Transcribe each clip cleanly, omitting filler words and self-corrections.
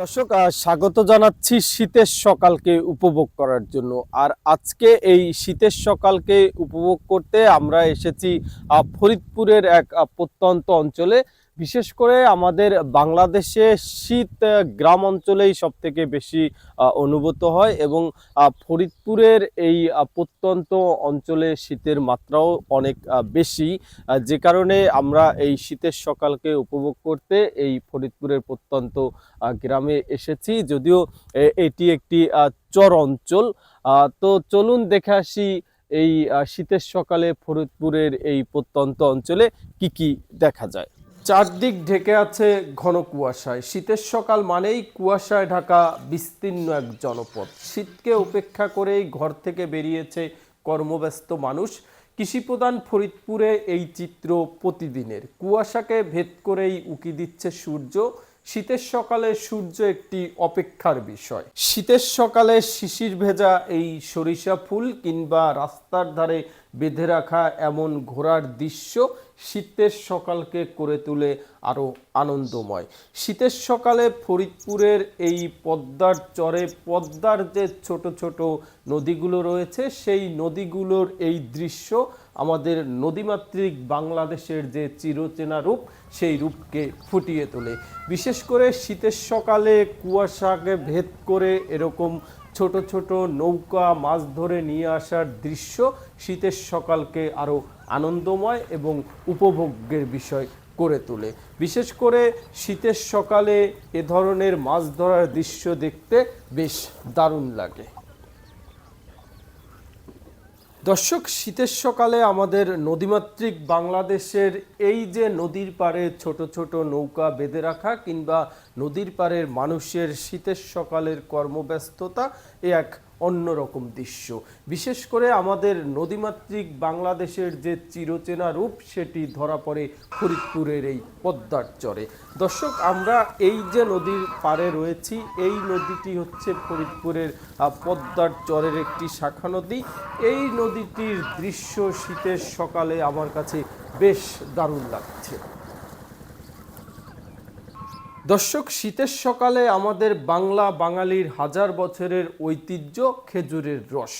দর্শক স্বাগত জানাচ্ছি শীতের সকালকে উপভোগ করার জন্য। আর আজকে এই শীতের সকালকে উপভোগ করতে আমরা এসেছি ফরিদপুরের এক প্রত্যন্ত অঞ্চলে। বিশেষ করে আমাদের বাংলাদেশে শীত গ্রাম অঞ্চলেই সব থেকে বেশি অনুভূত হয় এবং ফরিদপুরের এই প্রত্যন্ত অঞ্চলে শীতের মাত্রাও অনেক বেশি, যে কারণে আমরা এই শীতের সকালকে উপভোগ করতে এই ফরিদপুরের প্রত্যন্ত গ্রামে এসেছি। যদিও এটি একটি চর অঞ্চল। তো চলুন দেখে আসি এই শীতের সকালে ফরিদপুরের এই প্রত্যন্ত অঞ্চলে কি কি দেখা যায়। চারদিক ঢেকে আছে ঘন কুয়াশায়। শীতের সকাল মানেই কুয়াশায় ঢাকা বিস্তীর্ণ এক জনপদ। শীতকে উপেক্ষা করেই ঘর থেকে বেরিয়েছে কর্মব্যস্ত মানুষ। কৃষিপ্রধান ফরিদপুরে এই চিত্র প্রতিদিনের। কুয়াশাকে ভেদ করেই উকি দিচ্ছে সূর্য। শীতের সকালে সূর্য একটি অপেক্ষার বিষয়। শীতের সকালে শিশির ভেজা এই সরিষা ফুল কিংবা রাস্তার ধারে বেঁধে রাখা এমন ঘোড়ার দৃশ্য শীতের সকালকে করে তোলে আরও আনন্দময়। শীতের সকালে ফরিদপুরের এই পদ্মার চরে পদ্মার যে ছোট ছোট নদীগুলো রয়েছে, সেই নদীগুলোর এই দৃশ্য আমাদের নদীমাতৃক বাংলাদেশের যে চিরচেনা রূপ, সেই রূপকে ফুটিয়ে তোলে। বিশেষ করে শীতের সকালে কুয়াশাকে ভেদ করে এরকম ছোট ছোট নৌকা মাছ ধরে নিয়ে আসার দৃশ্য শীতের সকালকে আরও আনন্দময় এবং উপভোগ্যের বিষয় করে তোলে। বিশেষ করে শীতের সকালে এ ধরনের মাছ ধরার দৃশ্য দেখতে বেশ দারুণ লাগে। দর্শক, শীতের সকালে আমাদের নদীমাতৃক বাংলাদেশের এই যে নদীর পাড়ে ছোট ছোট নৌকা বেঁধে রাখা কিংবা নদীর পাড়ের মানুষের শীতের সকালের কর্মব্যস্ততা এক অন্যরকম দৃশ্য। বিশেষ করে আমাদের নদীমাতৃক বাংলাদেশের যে চিরচেনা রূপ, সেটি ধরা পড়ে ফরিদপুরের এই পদ্মার চরে। দর্শক, আমরা এই যে নদীর পাড়ে রয়েছি, এই নদীটি হচ্ছে ফরিদপুরের পদ্মার চরের একটি শাখা নদী। এই নদীটির দৃশ্য শীতের সকালে আমার কাছে বেশ দারুণ লাগছে। দর্শক, শীতের সকালে আমাদের বাঙালির হাজার বছরের ঐতিহ্য খেজুরের রস।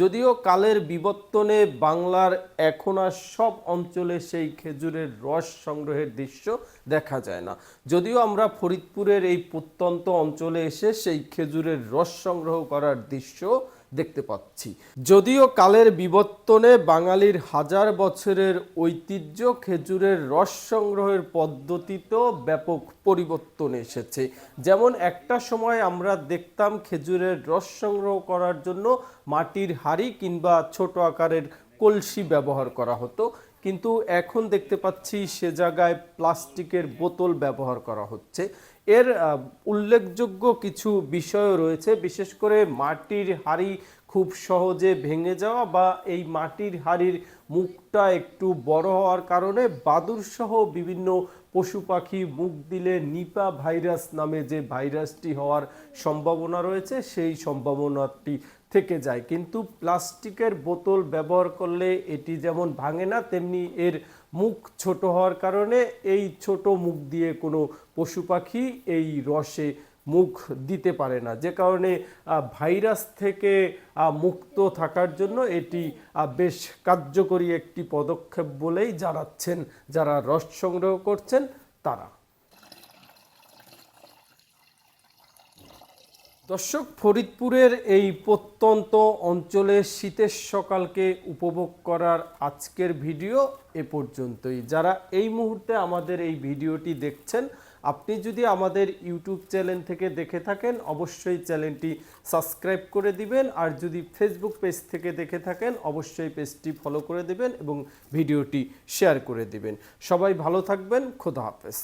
যদিও কালের বিবর্তনে বাংলার এখন আর সব অঞ্চলে সেই খেজুরের রস সংগ্রহের দৃশ্য দেখা যায় না। যদিও আমরা ফরিদপুরের এই প্রত্যন্ত অঞ্চলে এসে সেই খেজুরের রস সংগ্রহ করার দৃশ্য দেখতে পাচ্ছি। যদিও কালের বিবর্তনে বাঙালির হাজার বছরের ঐতিহ্য খেজুরের রস সংগ্রহের পদ্ধতিতেও ব্যাপক পরিবর্তন এসেছে। যেমন একটা সময় আমরা দেখতাম খেজুরের রস সংগ্রহ করার জন্য মাটির হাঁড়ি কিংবা ছোট আকারের কলসি ব্যবহার করা হতো, কিন্তু এখন দেখতে পাচ্ছি সে জায়গায় প্লাস্টিকের বোতল ব্যবহার করা হচ্ছে। এর উল্লেখযোগ্য কিছু বিষয় রয়েছে। বিশেষ করে মাটির হাঁড়ি খুব সহজে ভেঙে যাওয়া বা এই মাটির হাঁড়ির মুখটা একটু বড় হওয়ার কারণে বাদুড়সহ বিভিন্ন পশু পাখি মুখ দিলে নিপা ভাইরাস নামে যে ভাইরাসটি হওয়ার সম্ভাবনা রয়েছে, সেই সম্ভাবনাটি থেকে যায়। কিন্তু প্লাস্টিকের বোতল ব্যবহার করলে এটি যেমন ভাঙে না, তেমনি এর মুখ ছোট হওয়ার কারণে এই ছোট মুখ দিয়ে কোনো পশু পাখি এই রসে মুখ দিতে পারে না, যে কারণে ভাইরাস থেকে মুক্ত থাকার জন্য এটি বেশ কার্যকরী একটি পদক্ষেপ বলেই জানাচ্ছেন যারা রস সংগ্রহ করছেন তারা। দর্শক, ফরিদপুরের এই প্রত্যন্ত অঞ্চলে শীতের সকালকে উপভোগ করার আজকের ভিডিও এ পর্যন্তই। যারা এই মুহূর্তে আমাদের এই ভিডিওটি দেখছেন, আপনি যদি আমাদের ইউটিউব চ্যানেল থেকে দেখে থাকেন অবশ্যই চ্যানেলটি সাবস্ক্রাইব করে দিবেন, আর যদি ফেসবুক পেজ থেকে দেখে থাকেন অবশ্যই পেজটি ফলো করে দিবেন এবং ভিডিওটি শেয়ার করে দিবেন। সবাই ভালো থাকবেন। খোদা হাফেজ।